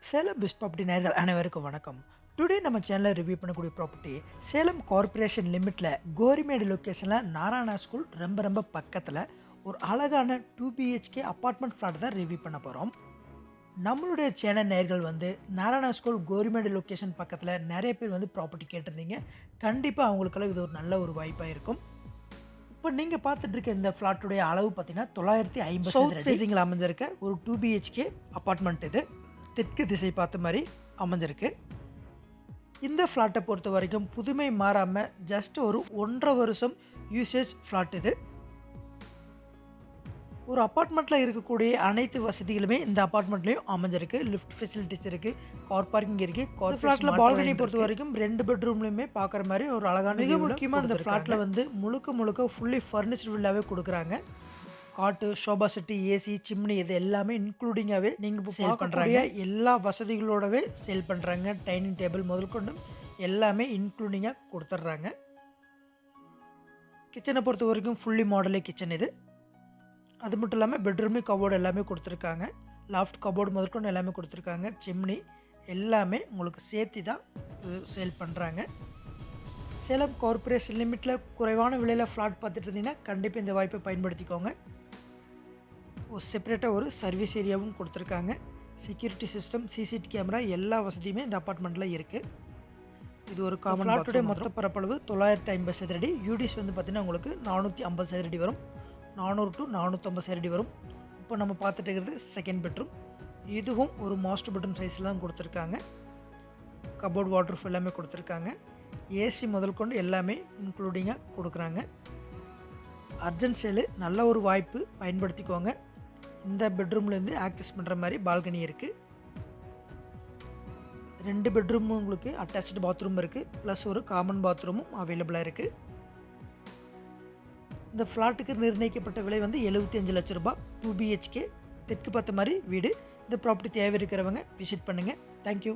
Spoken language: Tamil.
சேலம் பெஸ்ட் ப்ராப்பர்ட்டி நேயர்கள் அனைவருக்கும் வணக்கம். டுடே நம்ம சேனல்ல ரிவ்யூ பண்ணக்கூடிய ப்ராப்பர்ட்டி சேலம் கார்ப்பரேஷன் லிமிட்ல கோரிமேடு லொகேஷன்ல நாராயணா ஸ்கூல் ரொம்ப பக்கத்துல ஒரு அழகான 2 பிஹெச்கே அபார்ட்மெண்ட் ஃபிளாட் தான் ரிவ்யூ பண்ண போறோம். நம்மளுடைய சேனல் நேயர்கள் நாராயணா ஸ்கூல் கோரிமேடு லொகேஷன் பக்கத்துல நிறைய பேர் ப்ராப்பர்ட்டி கேட்டிருந்தீங்க. கண்டிப்பா அவங்களுக்கெல்லாம் இது ஒரு நல்ல ஒரு வாய்ப்பா இருக்கும். இப்போ நீங்க பார்த்துட்டு இருக்க இந்த ஃபிளாட்டுடைய அளவு பார்த்தீங்கன்னா 950 சதுர அடி ஃபேசிங்ல அமைஞ்சிருக்க ஒரு 2 பிஹெச்கே அபார்ட்மெண்ட் இது. தெற்கு திசை பார்த்த மாதிரி அமைஞ்சிருக்கு. இந்த ஃப்ளாட்டை பொறுத்த வரைக்கும் புதுமை மாறாமல் ஜஸ்ட் ஒரு 1.5 வருஷம் யூசேஜ் ஃப்ளாட் இது. ஒரு அப்பார்ட்மெண்ட்டில் இருக்கக்கூடிய அனைத்து வசதிகளுமே இந்த அப்பார்ட்மெண்ட்லேயும் அமைஞ்சிருக்கு. லிஃப்ட் ஃபெசிலிட்டிஸ் இருக்குது, கார் பார்க்கிங் இருக்குது. கார் ஃப்ளாட்டில் பால்கனி பொறுத்த வரைக்கும் 2 பெட்ரூம்லையுமே பார்க்குற மாதிரி ஒரு அழகான மிக முக்கியமாக இந்த ஃப்ளாட்டில் முழுக்க ஃபுல்லி ஃபர்னிச்சர் வில்லாவே கொடுக்குறாங்க. காட்டு, ஷோபா செட்டு, ஏசி, சிம்னி இது எல்லாமே இன்க்ளூடிங்காகவே நீங்கள் இப்போ சேல் பண்ணுறாங்க. எல்லா வசதிகளோடவே சேல் பண்ணுறாங்க. டைனிங் டேபிள் முதல் கொண்டு எல்லாமே இன்க்ளூடிங்காக கொடுத்துட்றாங்க. கிச்சனை பொறுத்த வரைக்கும் ஃபுல்லி மாடலே கிச்சன் இது. அது மட்டும் இல்லாமல் பெட்ரூமே கபோர்டு எல்லாமே கொடுத்துருக்காங்க. லாஃப்ட் கபோர்டு முதல் கொண்டு எல்லாமே கொடுத்துருக்காங்க. சிம்னி எல்லாமே உங்களுக்கு சேர்த்து தான் சேல் பண்ணுறாங்க. சேலம் கார்ப்பரேஷன் லிமிட்டில் குறைவான விலையில் ஃப்ளாட் பார்த்துட்டு இருந்தீங்கன்னா கண்டிப்பாக இந்த வாய்ப்பை பயன்படுத்திக்கோங்க. ஒரு செப்பரேட்டாக ஒரு சர்வீஸ் ஏரியாவும் கொடுத்துருக்காங்க. செக்யூரிட்டி சிஸ்டம், சிசிடி கேமரா எல்லா வசதியுமே இந்த அப்பார்ட்மெண்ட்டில் இருக்குது. இது ஒரு காமன் ஃப்ளாட்டுடைய மொத்த பரப்பளவு 950 சதுரடி. யூடிஸ் பார்த்தீங்கன்னா உங்களுக்கு 450 சதுரடி வரும். 400 to 450 சதுரடி வரும். இப்போ நம்ம பார்த்துட்டு இருக்கிறது செகண்ட் பெட்ரூம். இதுவும் ஒரு மாஸ்டர் பெட்ரூம் சைஸில் தான் கொடுத்துருக்காங்க. கபோர்ட், வாட்டர்ஃப் எல்லாமே கொடுத்துருக்காங்க. ஏசி முதல் கொண்டு எல்லாமே இன்க்ளூடிங்காக கொடுக்குறாங்க. அர்ஜென்ட் சேலு நல்ல ஒரு வாய்ப்பு, பயன்படுத்திக்கோங்க. இந்த பெட்ரூம்லேருந்து ஆக்சஸ் பண்ணுற மாதிரி பால்கனி இருக்குது. 2 பெட்ரூமும் உங்களுக்கு அட்டாச்சு பாத்ரூம் இருக்குது. ப்ளஸ் ஒரு காமன் பாத்ரூமும் அவைலபிளாக இருக்குது. இந்த ஃப்ளாட்டுக்கு நிர்ணயிக்கப்பட்ட விலை 75 லட்ச ரூபாய். 2 பிஹெச்கே தெற்கு பார்த்த மாதிரி வீடு. இந்த ப்ராப்பர்ட்டி தேவை இருக்கிறவங்க விசிட் பண்ணுங்கள். தேங்க்யூ.